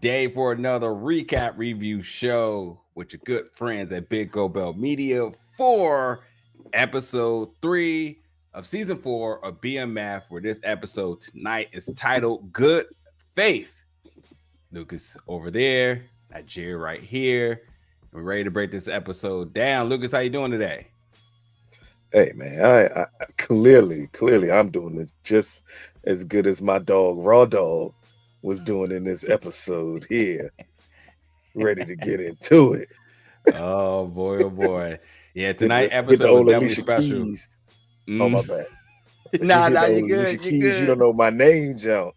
today for another recap review show with your good friends at Big Go Bell Media for episode 3 of season 4 of BMF, where this episode tonight is titled Good Faith. Lucas over there, Nigeria right here. We're ready to break this episode down. Lucas, how you doing today? Hey man, I clearly I'm doing it just as good as my dog Raw Dog was doing in this episode here. Ready to get into it. Oh boy, oh boy. Yeah, Hit tonight the, hit the episode was old definitely Alicia special. Keys. Oh my Mm. bad. I said, you Nah, hit the you're old Alicia good. You're Keys. You don't good. know my name, Joe.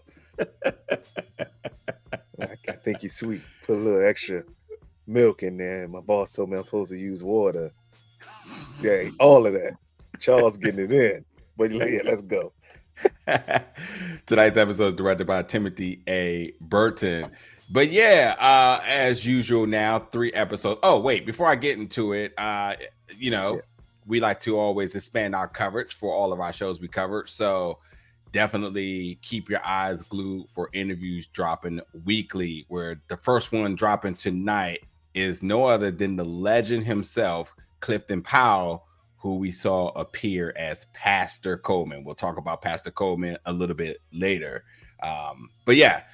I think you're sweet. Put a little extra milk in there. My boss told me I'm supposed to use water. Yeah, all of that. Charles getting it in. But yeah, let's go. Tonight's episode is directed by Timothy A. Burton. But yeah, as usual now, 3 episodes. Oh, wait, before I get into it, we like to always expand our coverage for all of our shows we covered. So definitely keep your eyes glued for interviews dropping weekly, where the first one dropping tonight is no other than the legend himself, Clifton Powell, who we saw appear as Pastor Coleman. We'll talk about Pastor Coleman a little bit later. But yeah,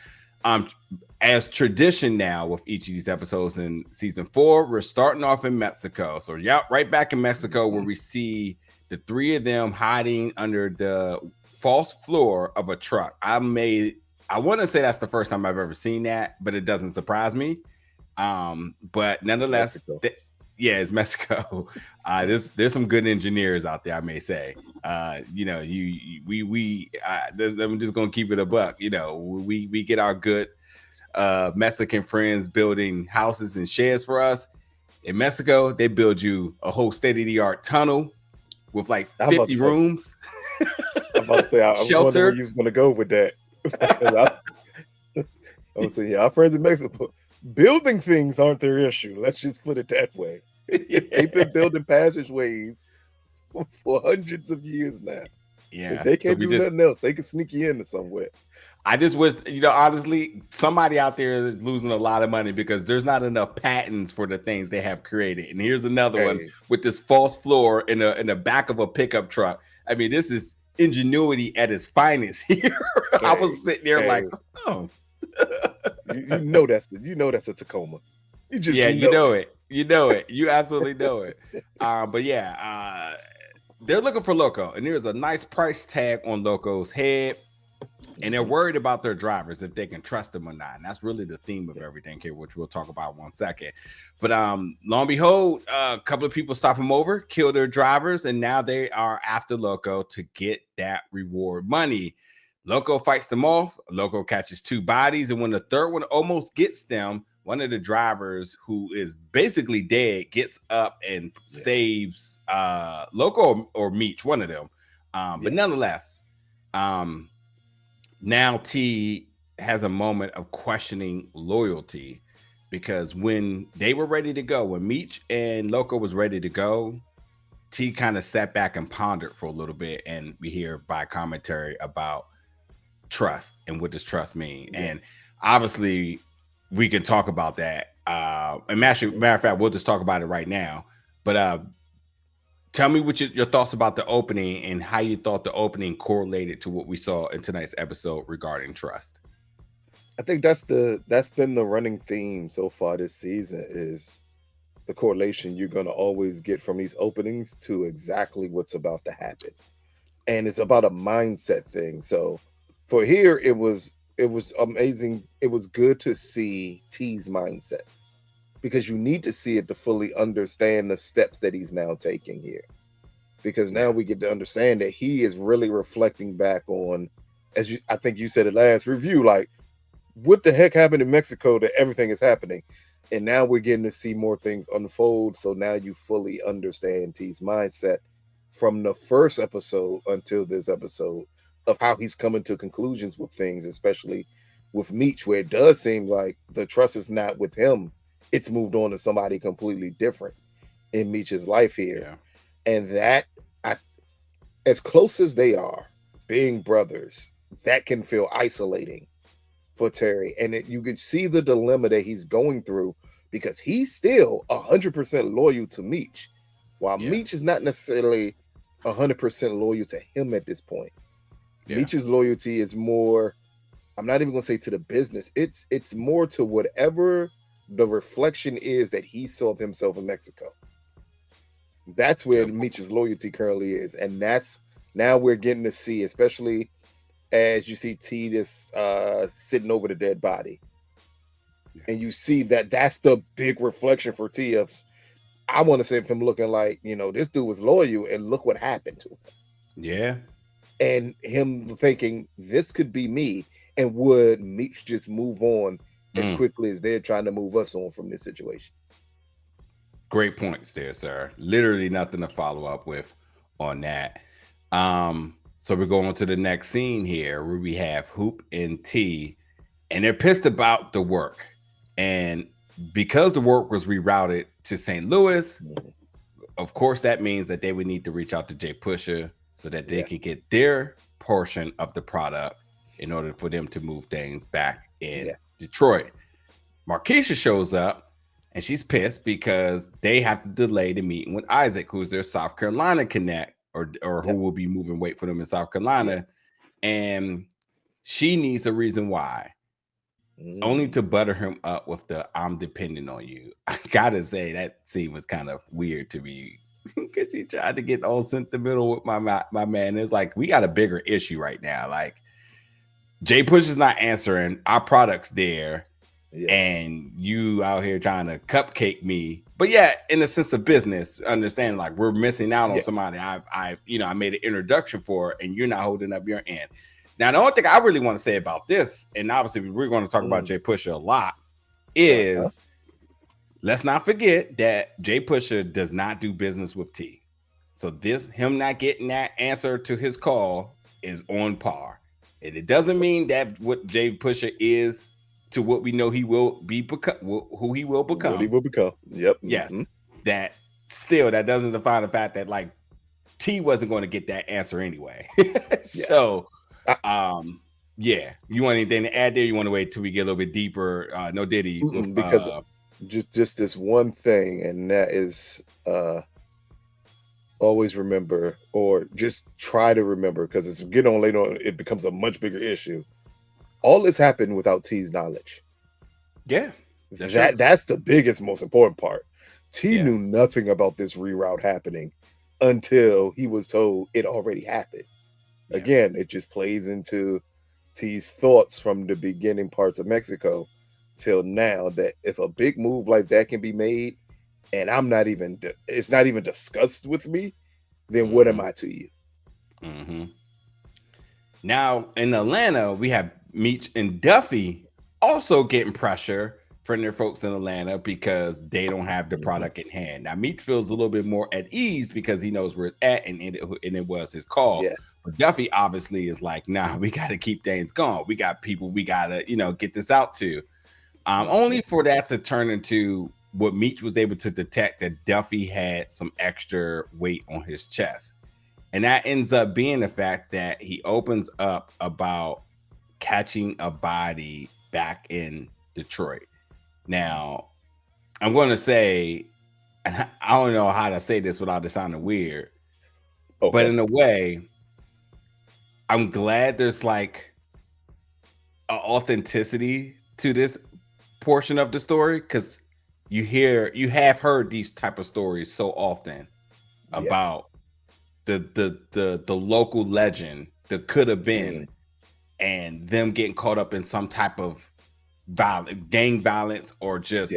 as tradition now with each of these episodes in season 4, we're starting off in Mexico. So yeah, right back in Mexico, where we see the 3 of them hiding under the false floor of a truck. I want to say that's the first time I've ever seen that, but it doesn't surprise me. But nonetheless, it's Mexico. There's some good engineers out there, I may say. I'm just gonna keep it a buck. We get our good Mexican friends building houses and sheds for us. In Mexico, they build you a whole state-of-the-art tunnel with like 50 rooms. I'm about to say, I was wondering where you was gonna go with that. I was saying, our friends in Mexico, building things aren't their issue. Let's just put it that way. They've been building passageways for hundreds of years now. Yeah, if they can't do nothing else, they can sneak you into somewhere. I just wish, honestly, somebody out there is losing a lot of money because there's not enough patents for the things they have created. And here's another one with this false floor in the back of a pickup truck. I mean, this is ingenuity at its finest here. I was sitting there like, oh, you know that's a Tacoma. You know it. You absolutely know it. But yeah, they're looking for Loco, and there's a nice price tag on Loco's head, and they're worried about their drivers, if they can trust them or not. And that's really the theme of everything here, which we'll talk about in 1 second. But lo and behold, a couple of people stop them over, kill their drivers, and now they are after Loco to get that reward money. Loco fights them off. Loco catches 2 bodies, and when the third one almost gets them, one of the drivers, who is basically dead, gets up and saves Loco or Meech, one of them. But nonetheless, now T has a moment of questioning loyalty, because when they were ready to go, when Meech and Loco was ready to go, T kind of sat back and pondered for a little bit, and we hear by commentary about trust and what does trust mean. And obviously we can talk about that. And matter of fact, we'll just talk about it right now. But tell me what your thoughts about the opening and how you thought the opening correlated to what we saw in tonight's episode regarding trust. I think that's been the running theme so far this season, is the correlation you're going to always get from these openings to exactly what's about to happen. And it's about a mindset thing. So for here, it was amazing. It was good to see T's mindset, because you need to see it to fully understand the steps that he's now taking here. Because now we get to understand that he is really reflecting back on, I think you said it last review, like, what the heck happened in Mexico that everything is happening? And now we're getting to see more things unfold. So now you fully understand T's mindset from the first episode until this episode, of how he's coming to conclusions with things, especially with Meech, where it does seem like the trust is not with him. It's moved on to somebody completely different in Meech's life here. Yeah. And that, as close as they are, being brothers, that can feel isolating for Terry, and you could see the dilemma that he's going through because he's still 100% loyal to Meech, while Meech is not necessarily 100% loyal to him at this point. Meech's loyalty is more, I'm not even gonna say to the business, it's more to whatever the reflection is that he saw of himself in Mexico. That's where Meech's loyalty currently is, and that's now we're getting to see, especially as you see T just sitting over the dead body, and you see that that's the big reflection for T of, I want to say, of him looking like, this dude was loyal, and look what happened to him. Yeah. And him thinking this could be me, and would Meech just move on as quickly as they're trying to move us on from this situation? Great points there, sir. Literally nothing to follow up with on that. So we're going to the next scene here where we have Hoop and T, and they're pissed about the work. And because the work was rerouted to St. Louis, of course, that means that they would need to reach out to Jay Pusha so that they can get their portion of the product in order for them to move things back in Detroit. Markeisha shows up, and she's pissed because they have to delay the meeting with Isaac, who's their South Carolina connect, or who will be moving weight for them in South Carolina. And she needs a reason why. Only to butter him up with the "I'm dependent on you." I gotta say that scene was kind of weird to me because she tried to get all sentimental with my man. It's like, we got a bigger issue right now. Like, Jay Push is not answering, our product's there, and you out here trying to cupcake me. But in the sense of business, understand, like, we're missing out on somebody I made an introduction for, and you're not holding up your end. Now, the only thing I really want to say about this, and obviously we're going to talk about Jay Pusha a lot, is let's not forget that Jay Pusha does not do business with T. So him not getting that answer to his call is on par. And it doesn't mean that what Jay Pusha is to what we know he will be, who he will become. What he will become. Yep. Yes. That doesn't define the fact that, like, T wasn't going to get that answer anyway. So, you want anything to add there? You want to wait till we get a little bit deeper? No Diddy. Because just this one thing, and that is always remember, or just try to remember, because it's getting on later on, it becomes a much bigger issue. All this happened without T's knowledge. Yeah. That's the biggest, most important part. T knew nothing about this reroute happening until he was told it already happened. Again, it just plays into T's thoughts from the beginning parts of Mexico till now, that if a big move like that can be made, and it's not even discussed with me, then what am I to you? Now in Atlanta, we have Meech and Duffy also getting pressure from their folks in Atlanta because they don't have the product in hand. Now Meech feels a little bit more at ease because he knows where it's at, and it was his call. But Duffy obviously is like, nah, we got to keep things going. We got people we got to, get this out to. Only for that to turn into what Meech was able to detect, that Duffy had some extra weight on his chest. And that ends up being the fact that he opens up about catching a body back in Detroit. Now, I'm going to say, and I don't know how to say this without it sounding weird, but in a way, I'm glad there's like an authenticity to this portion of the story, because you have heard these type of stories so often about the local legend that could have been, and them getting caught up in some type of gang violence, or just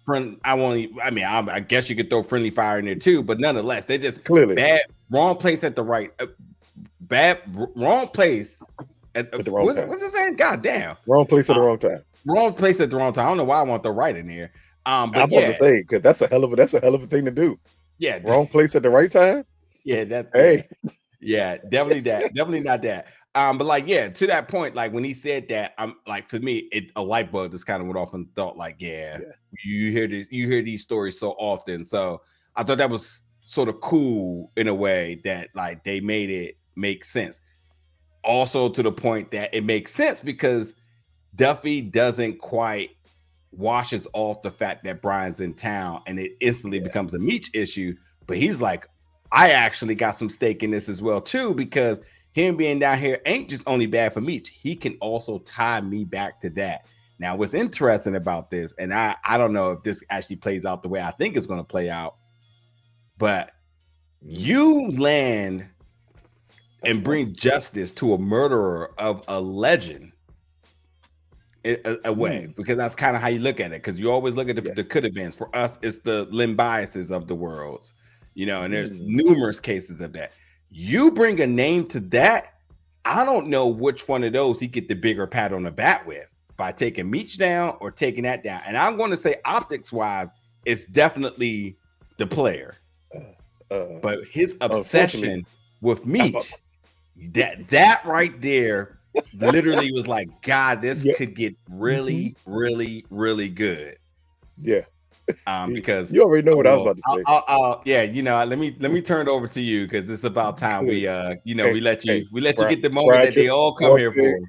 I guess you could throw friendly fire in there too, but nonetheless, they just clearly wrong place at the right wrong place at the wrong time. What's it saying? God damn. Wrong place at the wrong time. Wrong place at the wrong time. I don't know why I want the right in here. But I'm about to say, because that's a hell of a thing to do. Yeah. Wrong place at the right time. Yeah, definitely that. Definitely not that. But like, to that point, like when he said that, I'm like, for me, a light bulb just kind of went off and thought like, you hear these stories so often. So I thought that was sort of cool in a way that like they made it make sense. Also to the point that it makes sense because Duffy doesn't quite washes off the fact that Brian's in town, and it instantly becomes a Meech issue. But he's like, I actually got some stake in this as well too, because him being down here ain't just only bad for Meech. He can also tie me back to that. Now, what's interesting about this, and I don't know if this actually plays out the way I think it's going to play out, but you land and bring justice to a murderer of a legend a way, because that's kind of how you look at it, because you always look at the could have beens. For us, it's the Lim Biases of the worlds, you know, and there's numerous cases of that. You bring a name to that, I don't know which one of those he get the bigger pat on the back with, by taking Meech down or taking that down. And I'm going to say optics wise, it's definitely the player, but his obsession with Meech, that right there literally was like, God, this could get really, really, really good. Yeah. Because you already know what I was about to say. Yeah, you know, let me turn it over to you, because it's about time we we let you get the moment that they all come here for.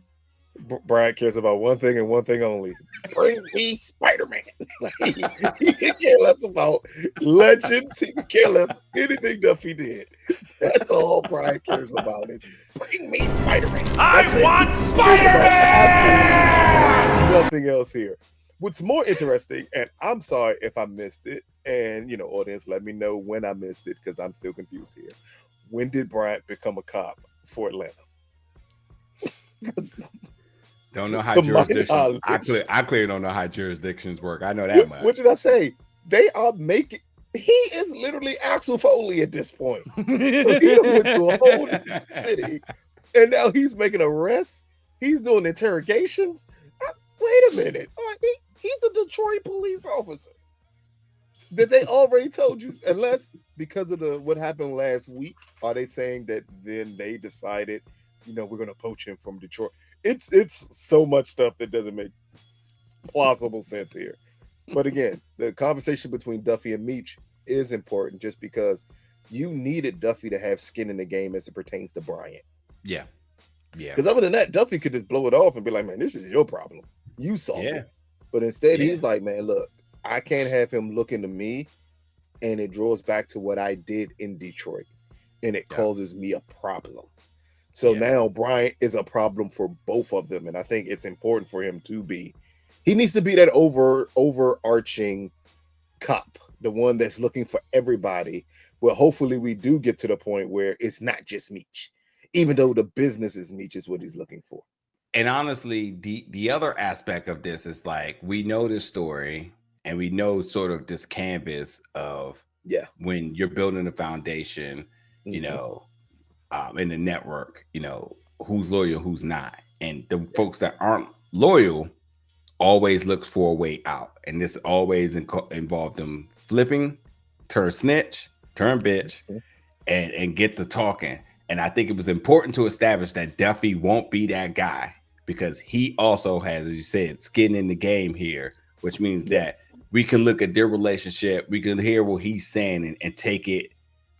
Brian cares about one thing and one thing only. Bring me Spider-Man. He could care less about legends. He could care less anything Duffy did. That's all Brian cares about. Is bring me Spider-Man. I want Spider-Man! Nothing else here. What's more interesting, and I'm sorry if I missed it, and audience, let me know when I missed it, because I'm still confused here. When did Bryant become a cop for Atlanta? Don't know how jurisdictions. I clearly don't know how jurisdictions work. I know that much. What did I say? They are making. He is literally Axel Foley at this point. So he went to a whole city, and now he's making arrests. He's doing interrogations. Wait a minute. He's a Detroit police officer. Did they already told you? Unless because of what happened last week, are they saying that then they decided, we're going to poach him from Detroit? It's so much stuff that doesn't make plausible sense here. But again, the conversation between Duffy and Meech is important, just because you needed Duffy to have skin in the game as it pertains to Bryant. Yeah. Because other than that, Duffy could just blow it off and be like, man, this is your problem. You solve it. But instead, he's like, man, look, I can't have him looking to me, and it draws back to what I did in Detroit, and it causes me a problem. So now Bryant is a problem for both of them, and I think it's important for him to be. He needs to be that overarching cop, the one that's looking for everybody. Well, hopefully we do get to the point where it's not just Meech, even though the business is Meech is what he's looking for. And honestly, the other aspect of this is like, we know this story, and we know sort of this canvas of when you're building a foundation, in the network, who's loyal, who's not. And the folks that aren't loyal always looks for a way out. And this always involved them flipping, turn snitch, turn bitch, and get to talking. And I think it was important to establish that Duffy won't be that guy, because he also has, as you said, skin in the game here, which means that we can look at their relationship, we can hear what he's saying and take it.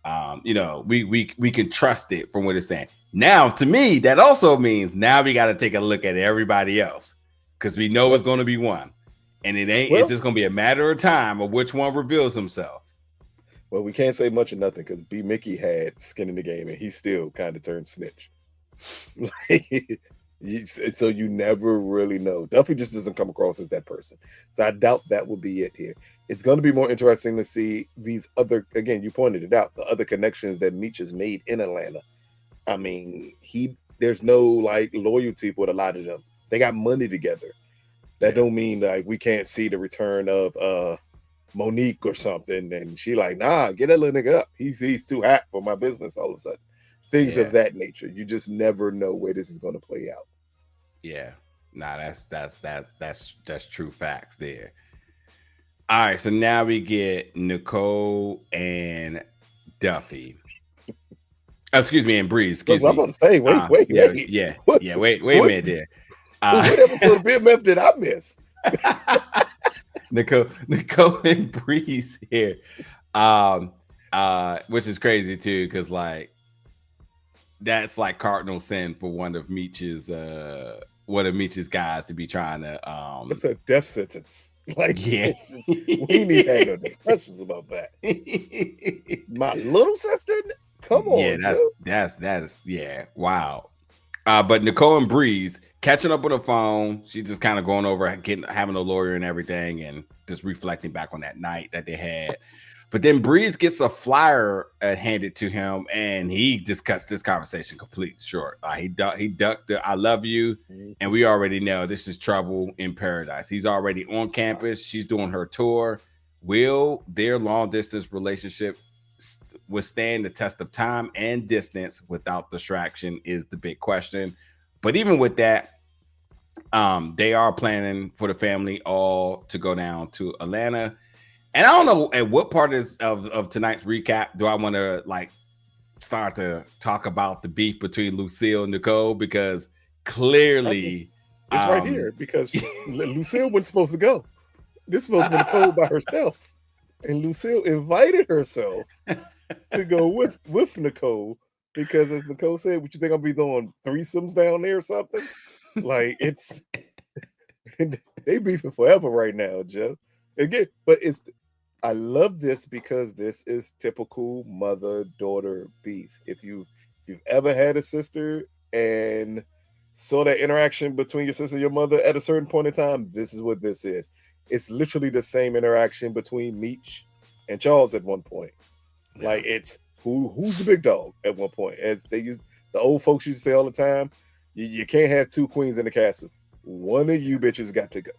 We can trust it from what it's saying. Now, to me, that also means now we got to take a look at everybody else, because we know it's going to be one, and it's just going to be a matter of time of which one reveals himself. Well, we can't say much of nothing, because B. Mickey had skin in the game, and he still kind of turned snitch. So you never really know. Duffy just doesn't come across as that person. So I doubt that will be it here. It's going to be more interesting to see these other, again, you pointed it out, the other connections that Meech has made in Atlanta. I mean, there's no like loyalty with a lot of them. They got money together. That don't mean like we can't see the return of Monique or something, and she like, nah, get that little nigga up. He's too hot for my business all of a sudden. Things of that nature. You just never know where this is going to play out. Yeah, nah, that's true facts there. All right, so now we get Nicole and Duffy. Excuse me, and Breeze. Excuse me. I'm about to say, wait. Wait a minute there. What episode of BMF did I miss? Nicole and Breeze here, which is crazy too, because like that's like cardinal sin for one of Meech's guys to be trying to It's a death sentence. Like, yeah. we need to have no discussions about that. My little sister? Come on, Joe. That is yeah, wow. But Nicole and Breeze catching up on the phone. She's just kind of going over having a lawyer and everything, and just reflecting back on that night that they had. But then Breeze gets a flyer handed to him, and he just cuts this conversation completely short. He ducked the "I love you," and we already know this is trouble in paradise. He's already on campus. She's doing her tour. Will their long distance relationship withstand the test of time and distance without distraction? Is the big question. But even with that, they are planning for the family all to go down to Atlanta. And I don't know at what part of tonight's recap do I want to like start to talk about the beef between Lucille and Nicole, because clearly it's right here, because Lucille wasn't supposed to go. This was supposed to be Nicole by herself, and Lucille invited herself to go with Nicole, because as Nicole said, "What you think I'll be doing threesomes down there or something?" Like, it's they beefing forever right now, Joe. Again, but I love this because this is typical mother-daughter beef. If you've ever had a sister and saw that interaction between your sister and your mother at a certain point in time, this is what this is. It's literally the same interaction between Meech and Charles at one point. Yeah. Like, it's who's the big dog at one point. As the old folks used to say all the time, you can't have two queens in the castle. One of you bitches got to go.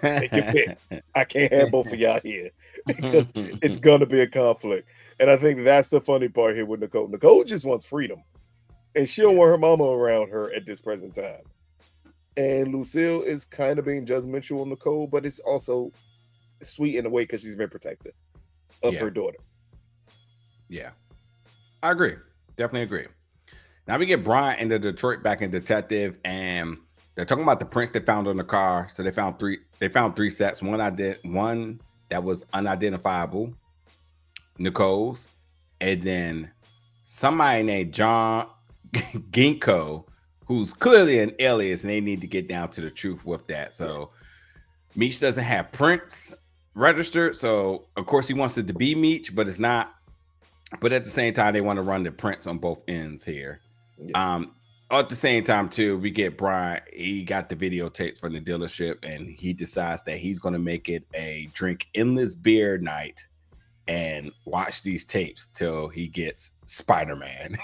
Take your pick. I can't have both of y'all here, because it's gonna be a conflict. And I think that's the funny part here with Nicole. Nicole just wants freedom, and she don't want her mama around her at this present time. And Lucille is kind of being judgmental on Nicole, but it's also sweet in a way because she's been protective of her daughter. Yeah, I agree. Definitely agree. Now we get Bryant into Detroit back in detective, and they're talking about the prints they found on the car. So they found three sets. One that was unidentifiable, Nicole's, and then somebody named John Ginkgo, who's clearly an alias, and they need to get down to the truth with that. So Meech doesn't have prints registered, so of course he wants it to be Meech, but it's not. But at the same time, they want to run the prints on both ends here. Yeah. At the same time, too, we get Brian. He got the videotapes from the dealership, and he decides that he's going to make it a drink endless beer night and watch these tapes till he gets Spider-Man.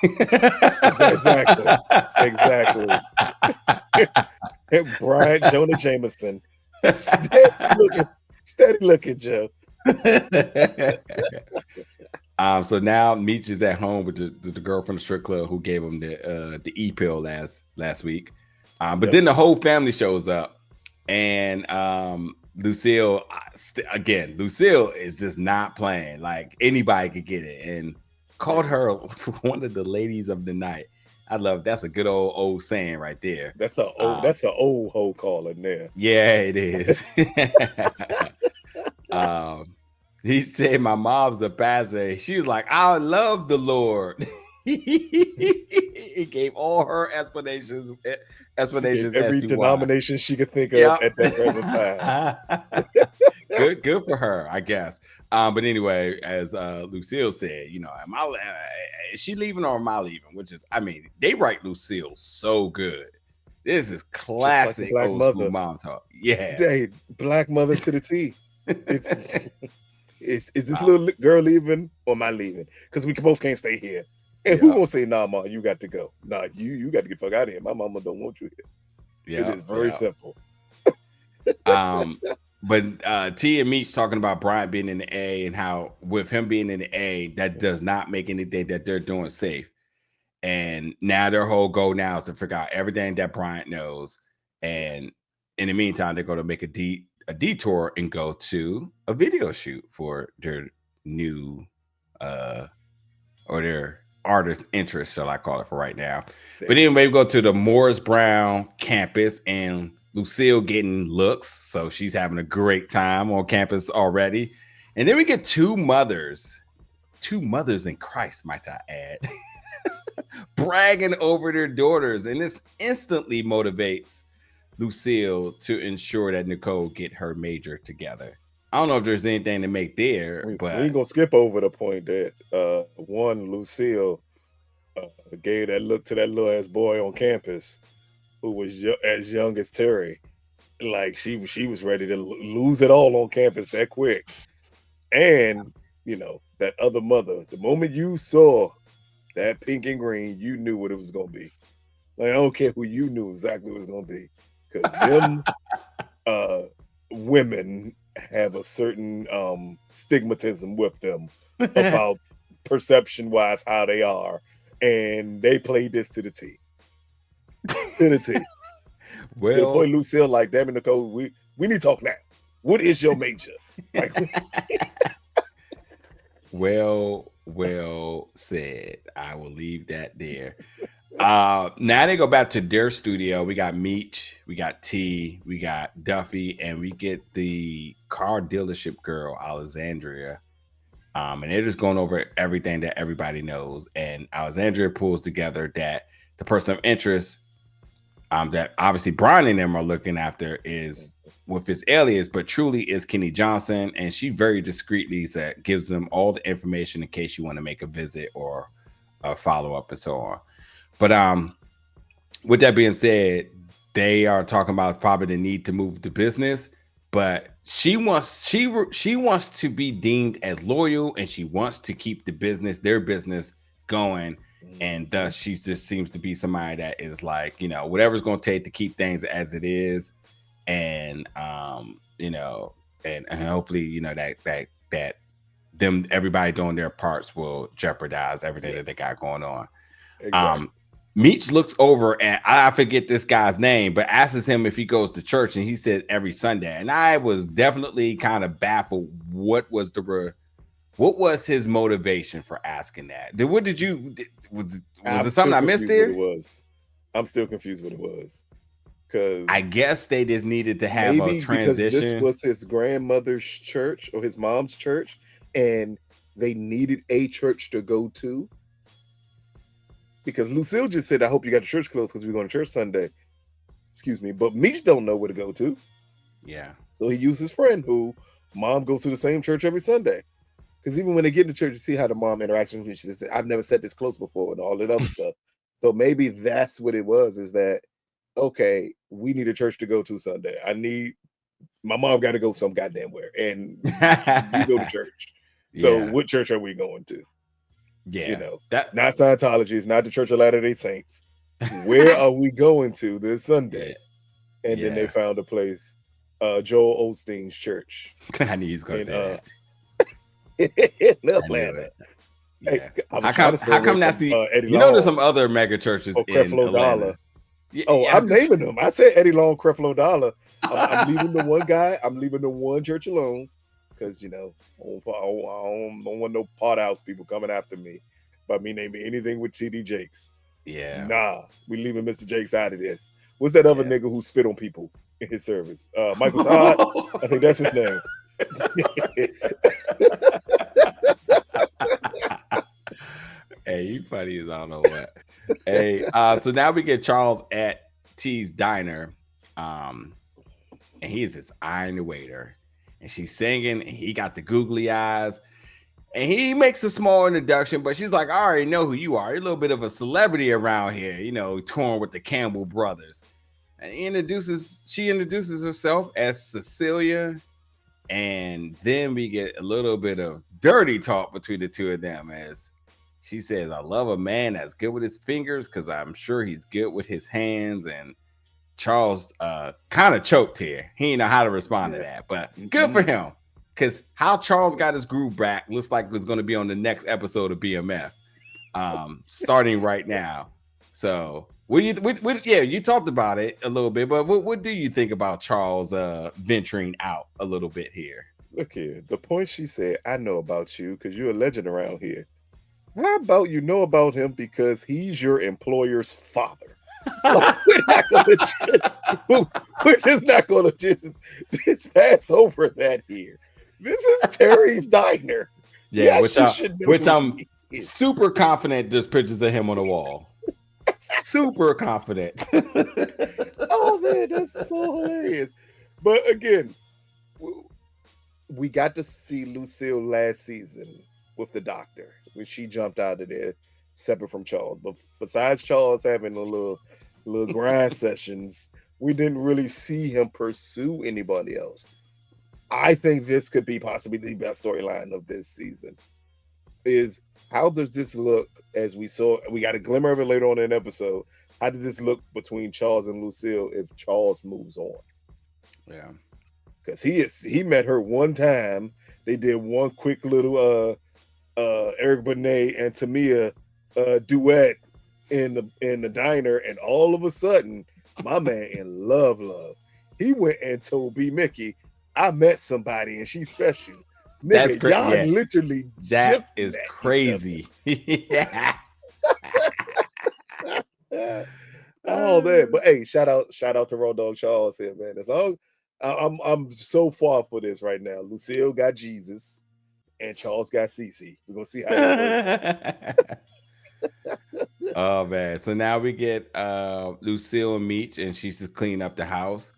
Exactly. Brian Jonah Jameson. Steady looking, Joe. So now Meech is at home with the girl from the strip club who gave him the e-pill last week. But then the whole family shows up, and Lucille Lucille is just not playing. Like, anybody could get it, and called her one of the ladies of the night. I love that's a good old saying right there. That's an old hoe calling there. Yeah, it is. He said, "My mom's a pastor." She was like, "I love the Lord." He gave all her explanations every denomination she could think of at that present time. Good for her, I guess. But anyway, as Lucille said, is she leaving or am I leaving? Which is, I mean, they write Lucille so good. This is classic like old school mom talk. Yeah, hey, black mother to the T. Is this little girl leaving or am I leaving? Because we both can't stay here. And who gonna say, "Nah, ma, you got to go"? Nah, you got to get the fuck out of here. My mama don't want you here. It is very simple. But T and Meech talking about Bryant being in the A, and how with him being in the A, that does not make anything that they're doing safe. And now their whole goal now is to figure out everything that Bryant knows. And in the meantime, they're going to make a detour and go to a video shoot for their new or their artist interest, shall I call it, for right now. But anyway, we go to the Morris Brown campus, and Lucille getting looks, so she's having a great time on campus already. And then we get two mothers in Christ, might I add. bragging over their daughters, and this instantly motivates Lucille to ensure that Nicole get her major together. I don't know if there's anything to make there, we but ain't gonna skip over the point that one Lucille gave that look to that little ass boy on campus who was as young as Terry. Like she was ready to lose it all on campus that quick. And that other mother, the moment you saw that pink and green, you knew what it was gonna be. Like I don't care who, you knew exactly what it was gonna be, because them women have a certain stigmatism with them about perception wise how they are, and they played this to the T. To the T. Well, to the point Lucille like, damn it, Nicole, we need to talk now. What is your major? Like, well said. I will leave that there. Now they go back to their studio. We got Meech, we got T, we got Duffy, and we get the car dealership girl, Alexandria. And they're just going over everything that everybody knows. And Alexandria pulls together that the person of interest that obviously Brian and them are looking after is with his alias, but truly is Kenny Johnson. And she very discreetly gives them all the information in case you want to make a visit or a follow-up and so on. But with that being said, they are talking about probably the need to move the business, but she wants to be deemed as loyal, and she wants to keep their business going. And thus she just seems to be somebody that is like, whatever's going to take to keep things as it is. And, and hopefully, that them, everybody doing their parts will jeopardize everything that they got going on. Exactly. Meech looks over and I forget this guy's name, but asks him if he goes to church, and he said every Sunday. And I was definitely kind of baffled. What was his motivation for asking that? Was it something I missed there? I'm still confused what it was. Because I guess they just needed to have a transition. Because this was his grandmother's church or his mom's church, and they needed a church to go to. Because Lucille just said, I hope you got the church closed because we're going to church Sunday. Excuse me. But Meech don't know where to go to. Yeah. So he used his friend who mom goes to the same church every Sunday. Because even when they get to church, you see how the mom interacts with me. She says, I've never sat this close before, and all that other stuff. So maybe that's what it was, is that, okay, we need a church to go to Sunday. My mom got to go some goddamn where, and we go to church. So what church are we going to? Yeah. That's not Scientology. It's not the Church of Latter-day Saints. Where are we going to this Sunday? And then they found a place, Joel Osteen's church. I knew he was going to say that. In Atlanta. Yeah. How come that's the there's some other mega churches in Atlanta. I'm naming them. I said Eddie Long, Creflo Dollar. I'm leaving the one guy. I'm leaving the one church alone, because I don't want no pot house people coming after me by me naming anything with TD Jakes. Yeah. Nah, we leaving Mr. Jakes out of this. What's that other nigga who spit on people in his service? Michael Todd. I think that's his name. Hey, you funny as I don't know what. Hey, so now we get Charles at T's diner, and he is his iron waiter, and she's singing, and he got the googly eyes, and he makes a small introduction, but she's like, I already know who you are. You're a little bit of a celebrity around here, touring with the Campbell brothers. And she introduces herself as Cecilia, and then we get a little bit of dirty talk between the two of them, as she says, I love a man that's good with his fingers, because I'm sure he's good with his hands. And Charles kind of choked here. He didn't know how to respond to that, but good for him, because how Charles got his groove back looks like it's going to be on the next episode of BMF, starting right now. So you talked about it a little bit, but what do you think about Charles venturing out a little bit here? Look here, the point she said, I know about you because you're a legend around here. How about you know about him because he's your employer's father? Like, we're just not going to just pass over that here. This is Terry's diner. Yeah, which super confident. There's pictures of him on the wall. Super confident. Oh man, that's so hilarious. But again, we got to see Lucille last season with the doctor when she jumped out of there, separate from Charles. But besides Charles having a little grind sessions, we didn't really see him pursue anybody else. I think this could be possibly the best storyline of this season. Is how does this look as we saw? We got a glimmer of it later on in the episode. How did this look between Charles and Lucille if Charles moves on? Yeah, because he met her one time. They did one quick little Eric Benet and Tamia duet in the diner, and all of a sudden, my man in love. He went and told B Mickey, "I met somebody and she's special." Nigga, that's crazy. Y'all literally that is crazy. Yeah. Oh man, but hey, shout out to Raw Dog Charles here, man. That's all. I'm so far for this right now. Lucille got Jesus, and Charles got Cece. We're gonna see how this works. Oh man! So now we get Lucille and Meech, and she's just cleaning up the house.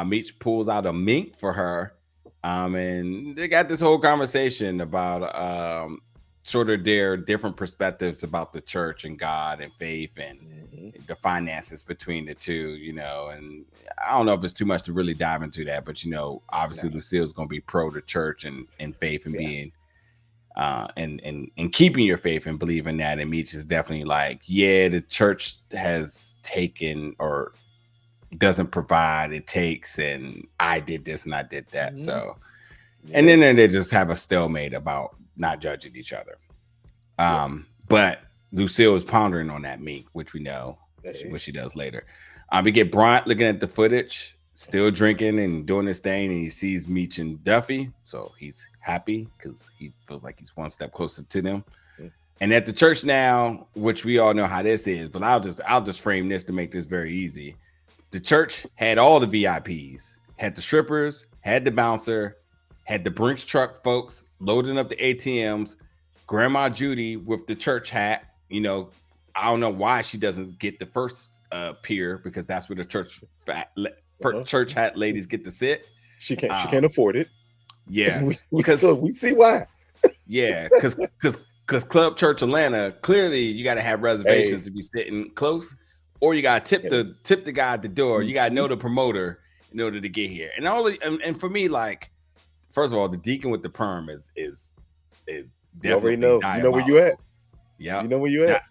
Meech pulls out a mink for her, and they got this whole conversation about sort of their different perspectives about the church and God and faith and the finances between the two, you know. And I don't know if it's too much to really dive into that, but you know, obviously Lucille's going to be pro the church and faith and being and keeping your faith and believing that. And Meech is definitely like, yeah, the church has taken or doesn't provide, it takes, and I did this and I did that. So and then they just have a stalemate about not judging each other. But Lucille is pondering on that mink, which we know what she does later. We get Bryant looking at the footage, still drinking and doing his thing, and he sees Meech and Duffy, so he's happy because he feels like he's one step closer to them. And at the church now, which we all know how this is, but I'll just frame this to make this very easy. The church had all the VIPs, had the strippers, had the bouncer, had the Brinks truck folks loading up the ATMs, Grandma Judy with the church hat. You know, I don't know why she doesn't get the first pier, because that's where the church hat ladies get to sit. She can't afford it. Yeah, because we see why. Yeah, because Club Church Atlanta, clearly you got to have reservations to be sitting close, or you got to tip the guy at the door. You got to know the promoter in order to get here. And for me, like, first of all, the deacon with the perm is definitely you already know. You know where you at. Yeah, you know where you at.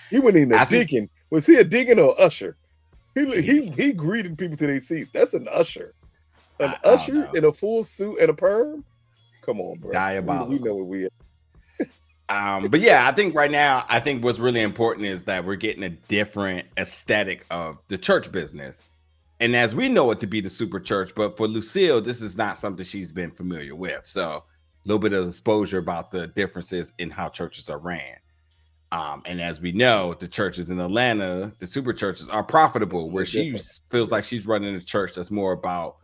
He wasn't even a deacon. Was he a deacon or usher? He greeted people to their seats. That's an usher. An usher in a full suit and a perm. Come on, bro. Diabolical. We know where we at. But yeah, I think right now, I think what's really important is that we're getting a different aesthetic of the church business. And as we know it to be the super church, but for Lucille, this is not something she's been familiar with. So a little bit of exposure about the differences in how churches are ran. And as we know, the churches in Atlanta, the super churches are profitable, where she feels like she's running a church that's more about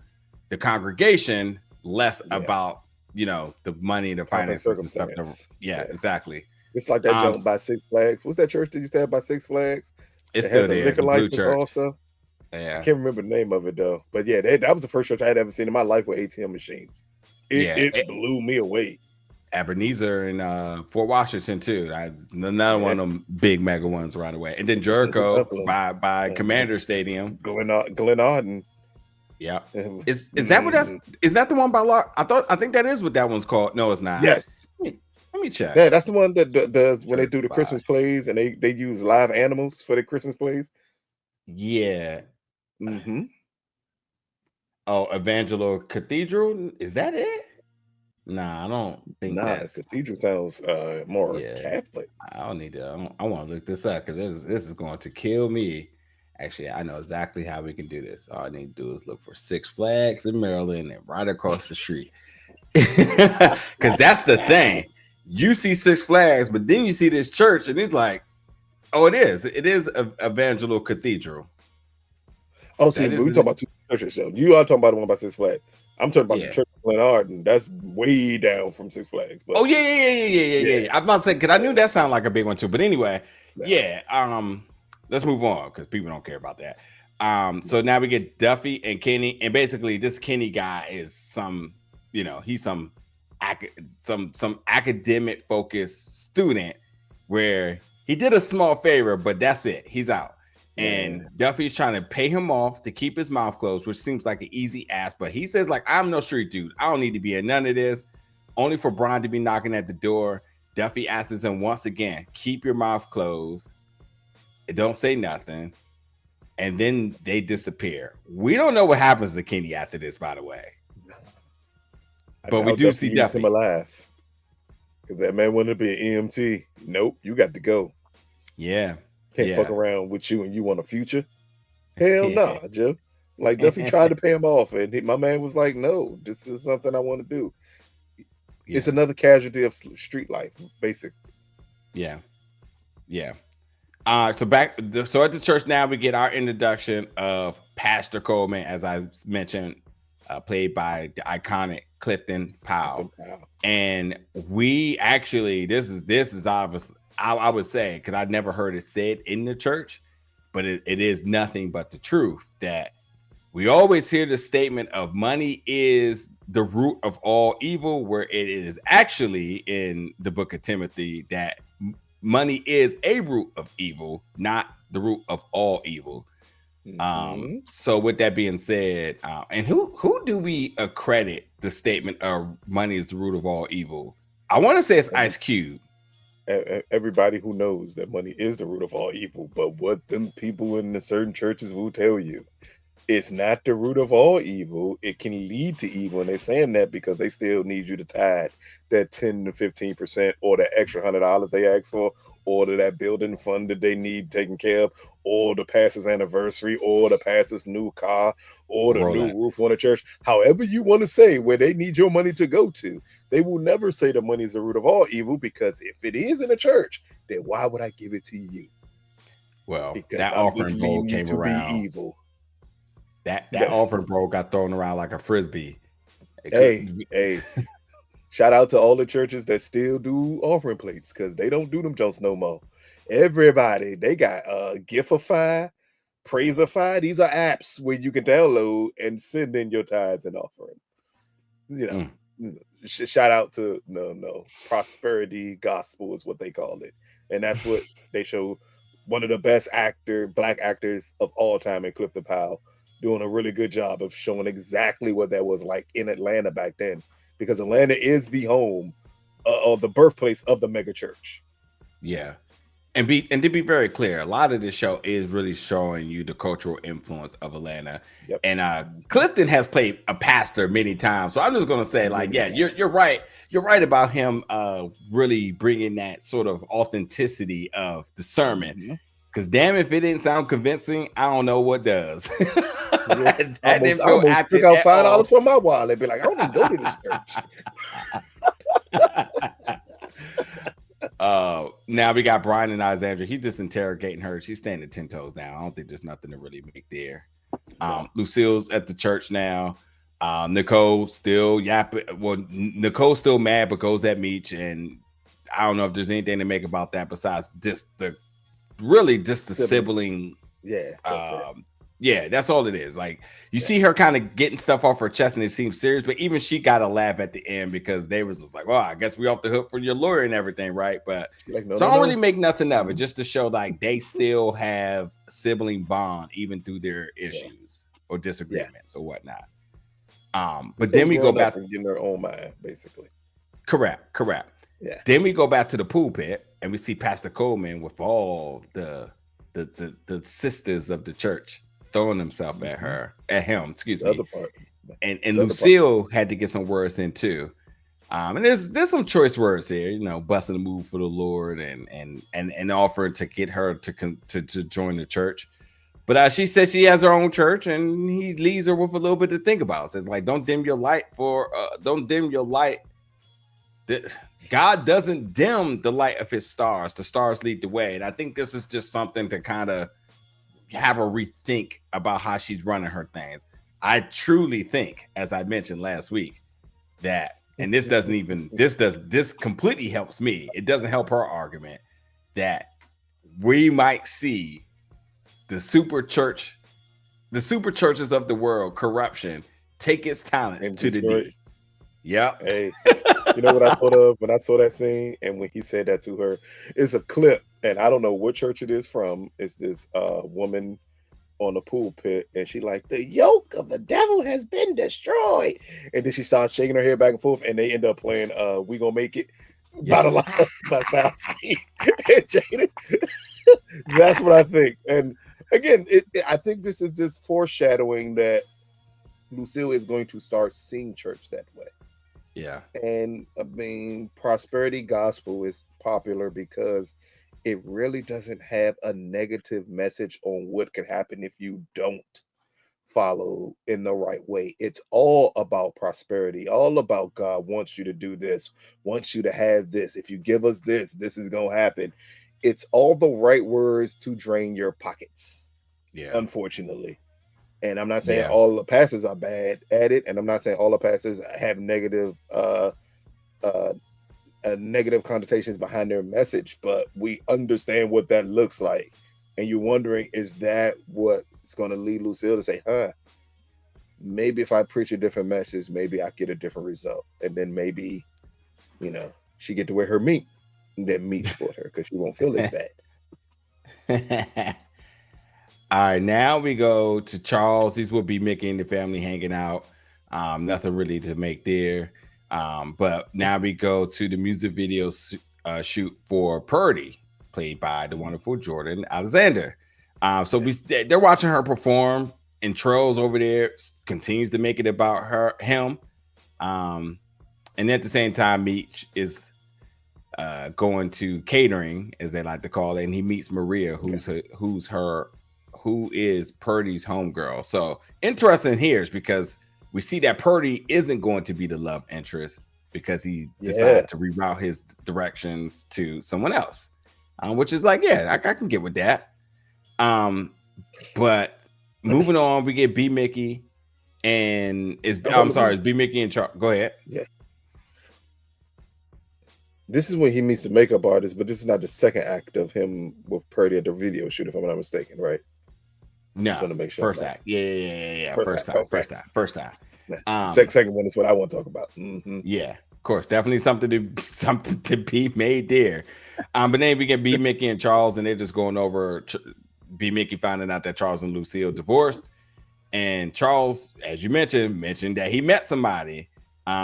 the congregation, less about, you know, the money, the finances and stuff. Yeah, exactly. It's like that jump by Six Flags. What's that church that used to have by Six Flags? It's still there. Liquor license also. Yeah, I can't remember the name of it though. But yeah, that was the first church I had ever seen in my life with ATM machines. It blew me away. Ebenezer in Fort Washington too. Another one of them big mega ones around the way. And then Jericho by Commander Stadium. Glen Arden. Yeah. Is that what is that the one by Lark? I think that is what that one's called. No, it's not. Yes. Let me check. Yeah, that's the one that does when they do the Christmas plays and they use live animals for the Christmas plays. Yeah. Oh, Evangelo Cathedral? Is that it? Nah, I don't think that's Cathedral sounds more Catholic. I don't need to. I want to look this up because this is going to kill me. Actually, I know exactly how we can do this. All I need to do is look for Six Flags in Maryland and right across the street. Because that's the thing. You see Six Flags, but then you see this church, and it's like, oh, it is Evangelo Cathedral. Oh, see, we're talking about two churches. So you are talking about the one by Six Flags. I'm talking about the church Glen Arden. That's way down from Six Flags. But Oh yeah. I'm about to say, because I knew that sounded like a big one too. But anyway, yeah. Let's move on because people don't care about that. So now we get Duffy and Kenny, and basically this Kenny guy is he's some academic focused student where he did a small favor, but that's it. He's out. And Duffy's trying to pay him off to keep his mouth closed, which seems like an easy ask. But he says, like, I'm no street dude. I don't need to be in none of this. Only for Brian to be knocking at the door. Duffy asks him once again, keep your mouth closed. Don't say nothing. And then they disappear. We don't know what happens to Kenny after this, by the way. But we do see Duffy. Him alive. Because that man wanted to be an EMT. Nope, you got to go. Yeah. Can't fuck around with you and you want a future. Hell nah, Joe. Like Duffy tried to pay him off, and my man was like, "No, this is something I want to do." Yeah. It's another casualty of street life, basically. Yeah. So at the church now we get our introduction of Pastor Coleman, as I mentioned, played by the iconic Clifton Powell. And we actually, this is obvious. I would say, because I'd never heard it said in the church, but it is nothing but the truth that we always hear the statement of money is the root of all evil, where it is actually in the book of Timothy that money is a root of evil, not the root of all evil. So with that being said, and who do we accredit the statement of money is the root of all evil? I want to say it's Ice Cube. Everybody who knows that money is the root of all evil, but what them people in the certain churches will tell you, it's not the root of all evil. It can lead to evil, and they're saying that because they still need you to tithe that 10 to 15% or the extra $100 they ask for, or to that building fund that they need taken care of, or the pastor's anniversary, or the pastor's new car, or the new roof on the church. However you want to say where they need your money to go to, they will never say the money is the root of all evil, because if it is in a church, then why would I give it to you? Well, because that offering bowl came around. Be evil. That offering bowl got thrown around like a frisbee. Hey. Shout out to all the churches that still do offering plates, because they don't do them jokes no more. Everybody, they got Giftify, Praiseify. These are apps where you can download and send in your tithes and offering. You know, shout out to Prosperity Gospel is what they call it, and that's what they show. One of the best black actors of all time in Clifton Powell, doing a really good job of showing exactly what that was like in Atlanta back then. Because Atlanta is the home of the birthplace of the mega church. Yeah. And to be very clear, a lot of this show is really showing you the cultural influence of Atlanta. Yep. And Clifton has played a pastor many times. So I'm just going to say, like, yeah, you're right. You're right about him really bringing that sort of authenticity of the sermon. Because damn, if it didn't sound convincing, I don't know what does. I almost took out $5 from my wallet and be like, I don't even go to this church. Now we got Brian and Alexandra. He's just interrogating her. She's standing 10 toes now. I don't think there's nothing to really make there. Lucille's at the church now. Nicole still yapping. Well, Nicole's still mad, but goes at Meech. And I don't know if there's anything to make about that besides just the sibling. Yeah, that's all it is. Like, you see her kind of getting stuff off her chest and it seems serious, but even she got a laugh at the end because they was just like, well, I guess we off the hook for your lawyer and everything, right? But I don't really make nothing of it, just to show like they still have sibling bond even through their issues or disagreements or whatnot. But then we go back to getting their own mind, basically. Correct. Yeah. Then we go back to the pulpit and we see Pastor Coleman with all the sisters of the church throwing themselves at him, excuse me. And Lucille had to get some words in too. And there's some choice words here, busting the move for the Lord and offering to get her to join the church. But she says she has her own church, and he leaves her with a little bit to think about. Says like, don't dim your light. God doesn't dim the light of his stars. The stars lead the way. And I think this is just something to kind of have a rethink about how she's running her things. I truly think, as I mentioned last week, that, and this completely helps me. It doesn't help her argument that we might see the super churches of the world, corruption, take its talents In to the Detroit. D. Yep. Hey, you know what I thought of when I saw that scene, and when he said that to her, it's a clip, and I don't know what church it is from. It's this woman on the pulpit, and she like, the yoke of the devil has been destroyed, and then she starts shaking her head back and forth, and they end up playing "We Gonna Make It" by the line by South Speed. And Jada, that's what I think. And again, I think this is just foreshadowing that Lucille is going to start seeing church that way. Yeah. And I mean, prosperity gospel is popular because it really doesn't have a negative message on what could happen if you don't follow in the right way. It's all about prosperity, all about God wants you to do this, wants you to have this. If you give us this, this is going to happen. It's all the right words to drain your pockets. Yeah. Unfortunately. And I'm not saying all the pastors are bad at it, and I'm not saying all the pastors have negative connotations behind their message, but we understand what that looks like. And you're wondering, is that what's going to lead Lucille to say, maybe if I preach a different message, maybe I get a different result. And then maybe, she get to wear her meat, and then meat sport her because she won't feel as bad. All right, now we go to Charles. These will be Mickey and the family hanging out. Nothing really to make there. But now we go to the music video shoot for Purdy, played by the wonderful Jordan Alexander. So they're watching her perform, and Trolls over there continues to make it about him. And at the same time, Meech is going to catering, as they like to call it, and he meets Maria, who is Purdy's homegirl. So interesting here is because we see that Purdy isn't going to be the love interest because he decided to reroute his directions to someone else, which is like, I can get with that. But moving on, we get B Mickey and it's B Mickey and Charles. Go ahead. Yeah. This is when he meets the makeup artist, but this is not the second act of him with Purdy at the video shoot, if I'm not mistaken, right? No, just want to make sure. First act. Yeah. First time. Second one is what I want to talk about. Mm-hmm. Yeah, of course. Definitely something to be made there. But then we get B Mickey and Charles, and they're just going over B Mickey finding out that Charles and Lucille divorced. And Charles, as you mentioned that he met somebody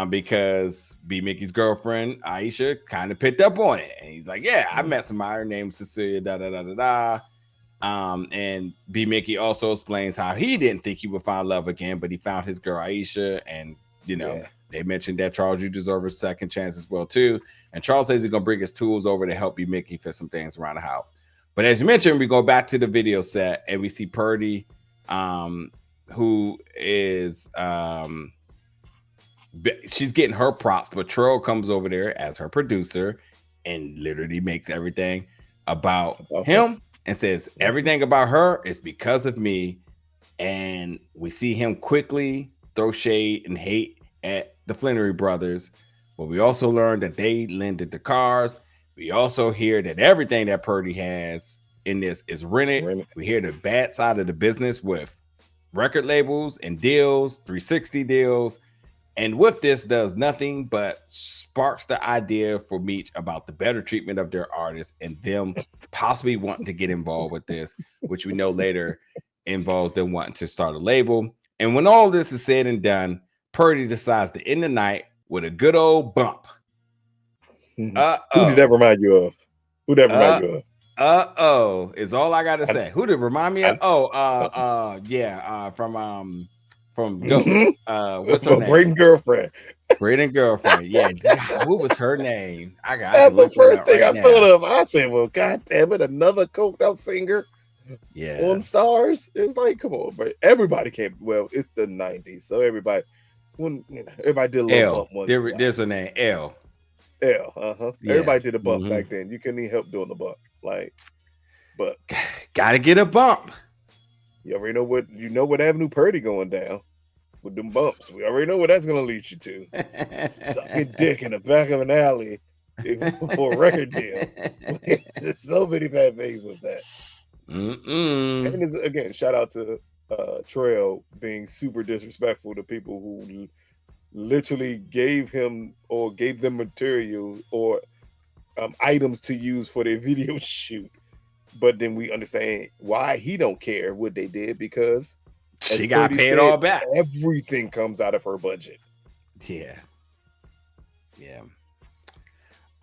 because B Mickey's girlfriend, Aisha, kind of picked up on it. And he's like, I met somebody, her name's Cecilia, da-da-da-da-da. And B Mickey also explains how he didn't think he would find love again, but he found his girl Aisha, and they mentioned that Charles, you deserve a second chance as well too. And Charles says he's gonna bring his tools over to help B Mickey fix some things around the house. But as you mentioned, we go back to the video set and we see Purdy, who is she's getting her props, but Troll comes over there as her producer and literally makes everything about him. And says everything about her is because of me. And we see him quickly throw shade and hate at the Flenory brothers. But we also learn that they lended the cars. We also hear that everything that Purdy has in this is rented. We hear the bad side of the business with record labels and deals, 360 deals. And with this does nothing but sparks the idea for Meech about the better treatment of their artists and them possibly wanting to get involved with this, which we know later involves them wanting to start a label. And when all this is said and done, Purdy decides to end the night with a good old bump. Who did that remind you of? Is all I gotta say. Who did it remind me of? From Ghost. What's her name? Braden girlfriend. Yeah. God, what was her name? That's the first thing I thought of. I said, well, God damn it, another coked out singer. Yeah. On STARZ. It's like, come on, but everybody came. Well, it's the 90s, so everybody did a little bump. There's a name, L. Yeah. Everybody did a bump back then. You couldn't even help doing the bump. But gotta get a bump. You already know what avenue Purdy going down. with them bumps. We already know what that's gonna lead you to. Sucking dick in the back of an alley for a record deal. There's so many bad things with that. And again, shout out to Trail being super disrespectful to people who literally gave them material or items to use for their video shoot. But then we understand why he don't care what they did, because she got paid all back. Everything comes out of her budget. Yeah.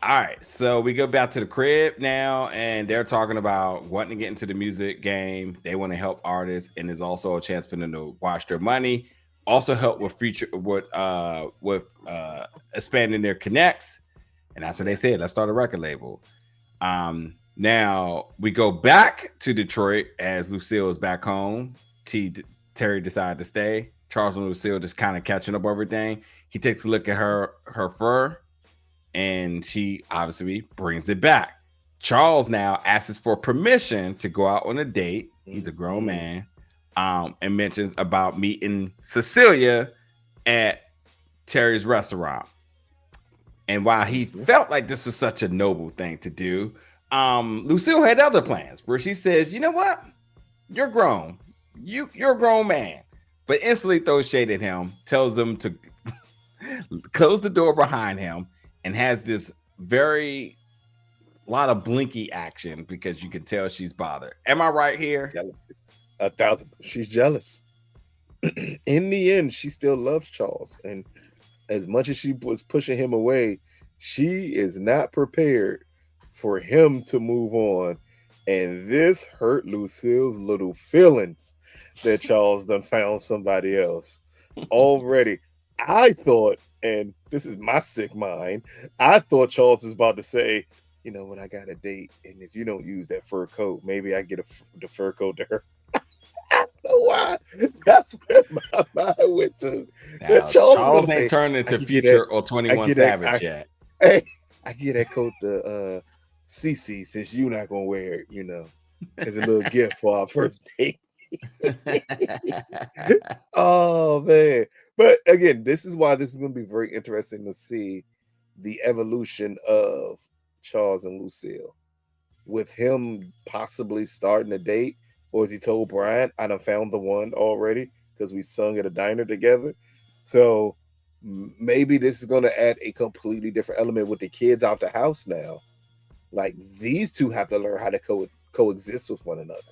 All right, so we go back to the crib now, and they're talking about wanting to get into the music game. They want to help artists, and there's also a chance for them to wash their money. Also help with expanding their connects, and that's what they said. Let's start a record label. Now we go back to Detroit as Lucille is back home. Terry decided to stay. Charles and Lucille just kind of catching up everything. He takes a look at her fur, and she obviously brings it back. Charles now asks for permission to go out on a date. He's a grown man, and mentions about meeting Cecilia at Terry's restaurant. And while he felt like this was such a noble thing to do, Lucille had other plans where she says, you know what? You're grown. You're a grown man. But instantly throws shade at him, tells him to close the door behind him, and has this lot of blinky action because you can tell she's bothered. Am I right here? Jealousy. 1,000%. She's jealous. In the end, she still loves Charles. And as much as she was pushing him away, she is not prepared for him to move on. And this hurt Lucille's little feelings that Charles done found somebody else already. I thought, and this is my sick mind, I thought Charles was about to say, you know what, I got a date, and if you don't use that fur coat, maybe I get the fur coat to her. I don't know why. That's where my mind went to. Now, Charles ain't turned into Future or 21 Savage yet. Hey, I get that coat to Cece since you're not gonna wear it, you know, as a little gift for our first date. Oh man. But again, this is why this is going to be very interesting to see the evolution of Charles and Lucille, with him possibly starting a date, or as he told Bryant, I done found the one already because we sung at a diner together. So maybe this is going to add a completely different element with the kids out the house now. Like, these two have to learn how to coexist with one another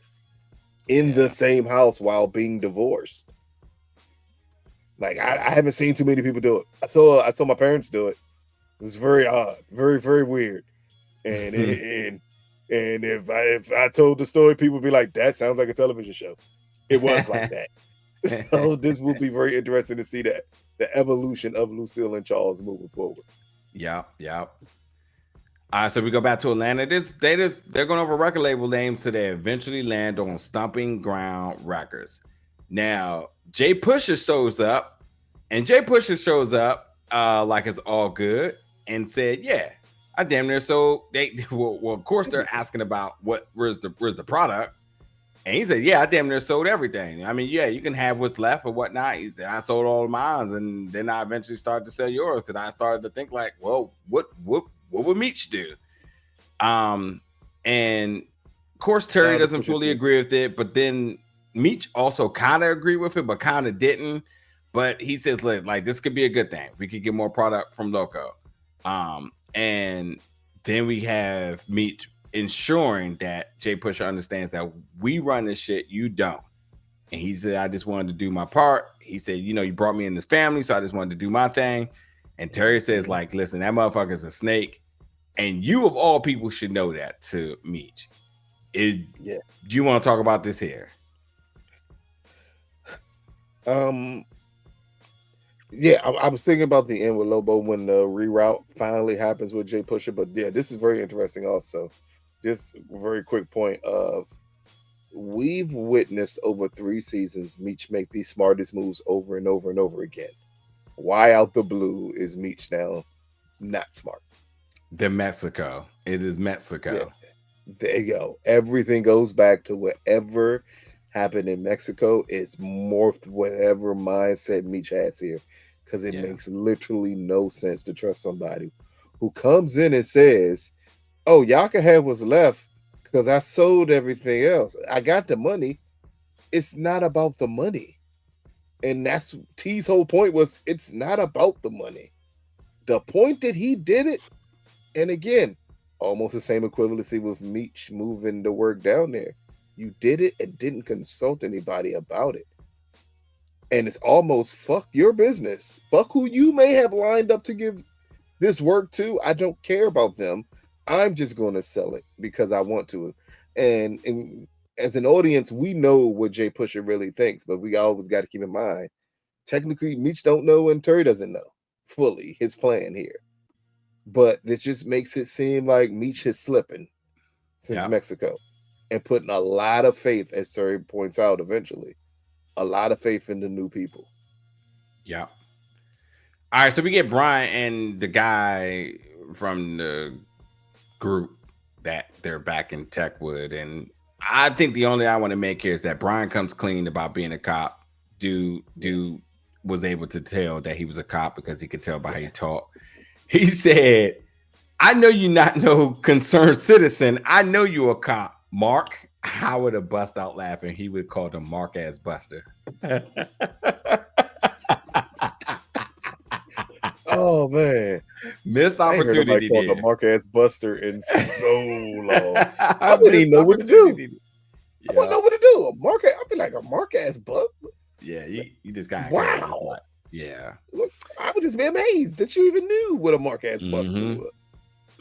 in the same house while being divorced. Like, I haven't seen too many people do it. I saw my parents do it. It was very odd, very, very weird. And and if I told the story, people would be like, that sounds like a television show. It was like that. So this will be very interesting to see the evolution of Lucille and Charles moving forward. Yeah. So we go back to Atlanta. They're going over record label names, so they eventually land on Stomping Ground Records. Now, Jay Pusha shows up, like it's all good, and said, "Yeah, I damn near sold." Well, of course they're asking about where's the product, and he said, "Yeah, I damn near sold everything. I mean, yeah, you can have what's left or whatnot." He said, "I sold all of mine, and then I eventually started to sell yours because I started to think like, well, what would Meech do?" And of course Terry doesn't fully agree with it, but then Meech also kind of agreed with it, but kind of didn't. But he says, like, this could be a good thing. We could get more product from Loco. And then we have Meech ensuring that Jay Pusha understands that we run this shit, you don't. And he said, I just wanted to do my part. He said, you know, you brought me in this family, so I just wanted to do my thing. And Terry says, like, listen, that motherfucker's a snake. And you, of all people, should know that to Meech. Do you want to talk about this here? Yeah, I was thinking about the end with Lobo when the reroute finally happens with Jay Pusha, but yeah, this is very interesting also. Just a very quick point of, we've witnessed over 3 seasons Meech make these smartest moves over and over and over again. Why out the blue is Meech now not smart? The Mexico. It is Mexico. Yeah. There you go. Everything goes back to whatever happened in Mexico is morphed whatever mindset Meech has here, because it makes literally no sense to trust somebody who comes in and says, "Oh, y'all can have what's left because I sold everything else. I got the money." It's not about the money, and that's T's whole point was it's not about the money. The point that he did it, and again, almost the same equivalency with Meech moving the work down there. You did it and didn't consult anybody about it. And it's almost fuck your business. Fuck who you may have lined up to give this work to. I don't care about them. I'm just going to sell it because I want to. And as an audience, we know what Jay Pusher really thinks, but we always got to keep in mind, technically, Meech don't know and Terry doesn't know fully his plan here. But this just makes it seem like Meech is slipping since Mexico and putting a lot of faith, as Terry points out eventually, a lot of faith in the new people. Yeah. All right, so we get Bryant and the guy from the group that they're back in Techwood. And I think the only I want to make here is that Bryant comes clean about being a cop. Dude was able to tell that he was a cop because he could tell by how he talked. He said, "I know you not no concerned citizen. I know you a cop, Mark." I would have bust out laughing. He would call him Mark ass Buster. Oh man, missed opportunity. I the Mark ass Buster in so long. I wouldn't even know what to do. I wouldn't know what to do. I'd be like a Mark ass Buster. Yeah, you just got wow. Yeah, look, I would just be amazed that you even knew what a Mark ass Buster was.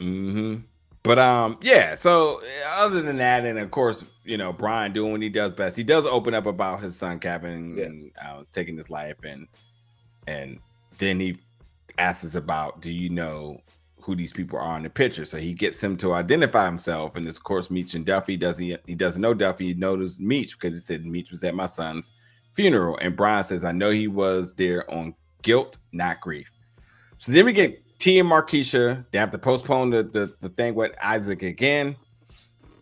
Mm-hmm. But yeah. So other than that, and of course, you know, Brian doing what he does best. He does open up about his son Kevin and taking his life, and then he asks us about, do you know who these people are in the picture? So he gets him to identify himself, and this, of course, Meech and Duffy. He doesn't know Duffy. He knows Meech because he said Meech was at my son's funeral, and Brian says, "I know he was there on guilt, not grief." So then we get T and Markeisha. They have to postpone the thing with Isaac again.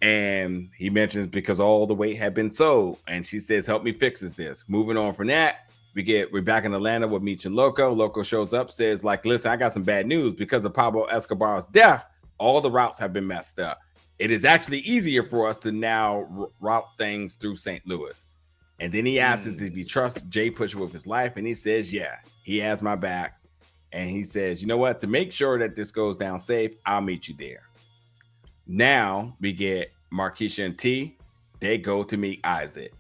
And he mentions because all the weight had been sold. And she says, "Help me fix this." Moving on from that, we're back in Atlanta with Meech and Loco. Loco shows up, says, like, "Listen, I got some bad news. Because of Pablo Escobar's death, all the routes have been messed up. It is actually easier for us to now route things through St. Louis." And then he asks us if he trusts Jay Pusher with his life. And he says, yeah, he has my back. And he says, "You know what? To make sure that this goes down safe, I'll meet you there." Now we get Markeisha and T. They go to meet Isaac.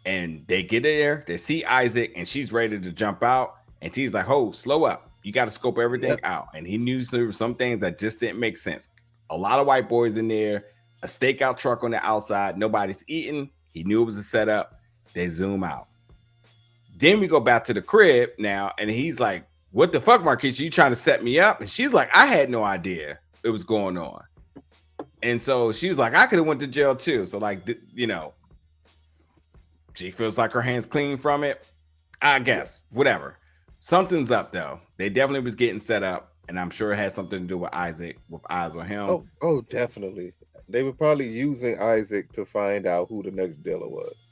And they get there. They see Isaac, and she's ready to jump out. And T's like, "Oh, slow up. You got to scope everything out." And he knew there were some things that just didn't make sense. A lot of white boys in there, a stakeout truck on the outside. Nobody's eating. He knew it was a setup. They zoom out. Then we go back to the crib now, and he's like, "What the fuck, Markeisha? You trying to set me up?" And she's like, "I had no idea it was going on." And so she's like, "I could have went to jail too." So like, you know, she feels like her hands clean from it. I guess, whatever. Something's up though. They definitely was getting set up, and I'm sure it had something to do with Isaac, with eyes on him. Oh, definitely. They were probably using Isaac to find out who the next dealer was.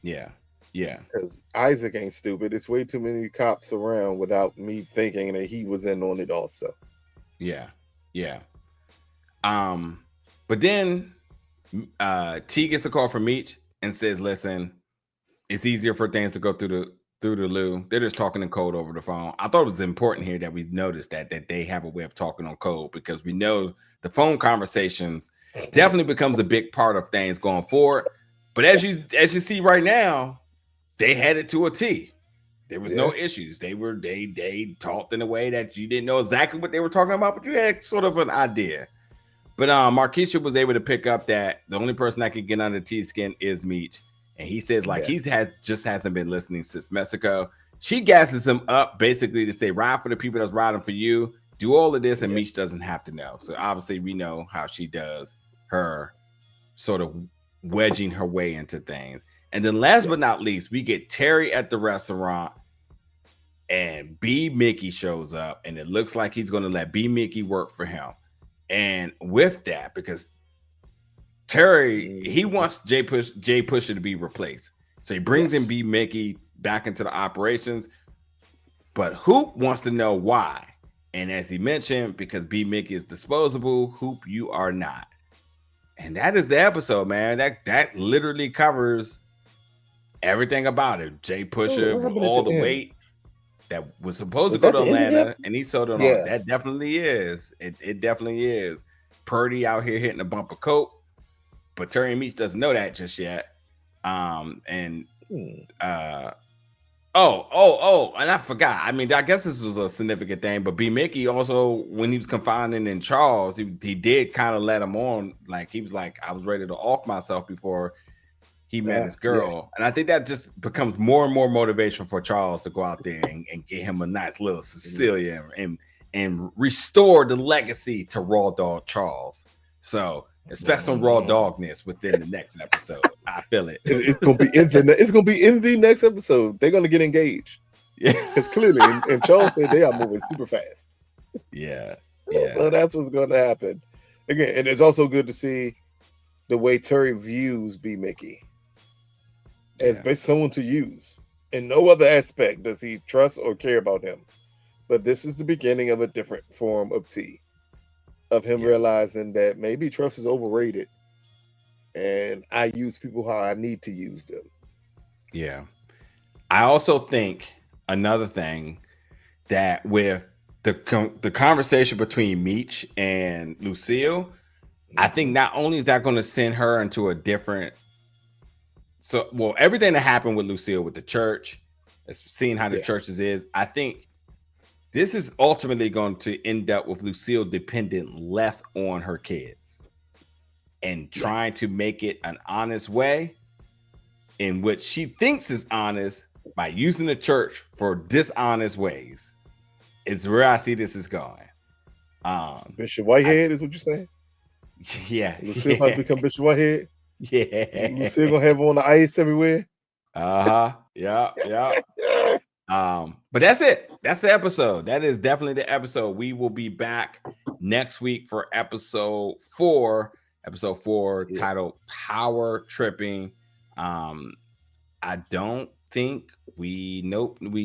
Yeah. Because Isaac ain't stupid. It's way too many cops around without me thinking that he was in on it also. Yeah. But then T gets a call from Meech and says, "Listen, it's easier for things to go through the loo." They're just talking in code over the phone. I thought it was important here that we noticed that they have a way of talking on code, because we know the phone conversations definitely becomes a big part of things going forward. But as you see right now, they had it to a T. There was no issues. They talked in a way that you didn't know exactly what they were talking about, but you had sort of an idea. But Markeisha was able to pick up that the only person that could get under T's skin is Meech. And he says, like, he hasn't been listening since Mexico. She gasses him up basically to say, "Ride for the people that's riding for you. Do all of this," and Meech doesn't have to know. So obviously we know how she does her sort of wedging her way into things. And then last but not least, we get Terry at the restaurant, and B Mickey shows up, and it looks like he's going to let B Mickey work for him. And with that, because Terry, he wants Jay Pusher to be replaced. So he brings in Yes. B Mickey back into the operations, but Hoop wants to know why. And as he mentioned, because B Mickey is disposable, Hoop, you are not. And that is the episode, man. That literally covers everything about it. Jay Pusher What with happened at all the the end? weight that was supposed Was to go that to the end of the Atlanta, episode? and he sold it on. Yeah. That definitely is. It definitely is. Purdy out here hitting a bumper coat, but Terry Meech doesn't know that just yet. And and I forgot. I mean, I guess this was a significant thing, but B Mickey also, when he was confining in Charles, he did kind of let him on. Like he was like, I was ready to off myself before he met his girl. Yeah. And I think that just becomes more and more motivation for Charles to go out there and get him a nice little Cecilia and restore the legacy to Raw Dog Charles. So expect some raw dogness within the next episode. I feel it. It's gonna be in the next episode. They're gonna get engaged. Yeah, because clearly in Charles they are moving super fast. Yeah. So that's what's gonna happen. Again, and it's also good to see the way Terry views B Mickey as basically someone to use. In no other aspect does he trust or care about him. But this is the beginning of a different form of T. Of him realizing that maybe trust is overrated. And I use people how I need to use them. Yeah. I also think another thing that with the conversation between Meech and Lucille, I think not only is that going to send her into a different everything that happened with Lucille with the church, seeing how the churches is, I think this is ultimately going to end up with Lucille dependent less on her kids and trying to make it an honest way in which she thinks is honest by using the church for dishonest ways. It's where I see this is going. Bishop Whitehead is what you're saying? Yeah. Lucille about to become Bishop Whitehead? Yeah. Lucille gonna have on the ice everywhere? Yeah. But that's it. That's the episode. That is definitely the episode. We will be back next week for episode 4. Episode 4 titled Power Tripping. I don't think we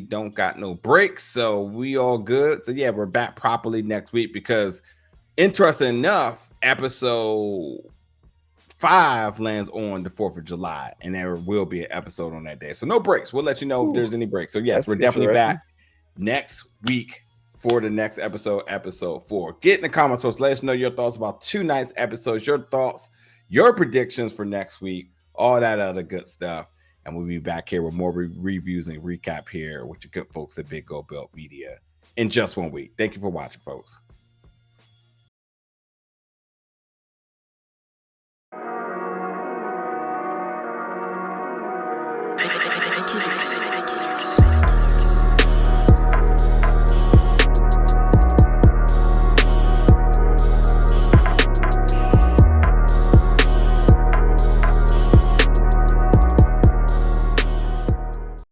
don't got no breaks, so we all good. So yeah, we're back properly next week because interesting enough, episode 5 lands on the 4th of July, and there will be an episode on that day. So no breaks. We'll let you know if there's any breaks. So yes, we're definitely back next week for the next episode, episode 4. Get in the comments, folks. Let us know your thoughts about tonight's episodes, your thoughts, your predictions for next week, all that other good stuff. And we'll be back here with more reviews and recap here with your good folks at Big Go Belt Media in just 1 week. Thank you for watching, folks.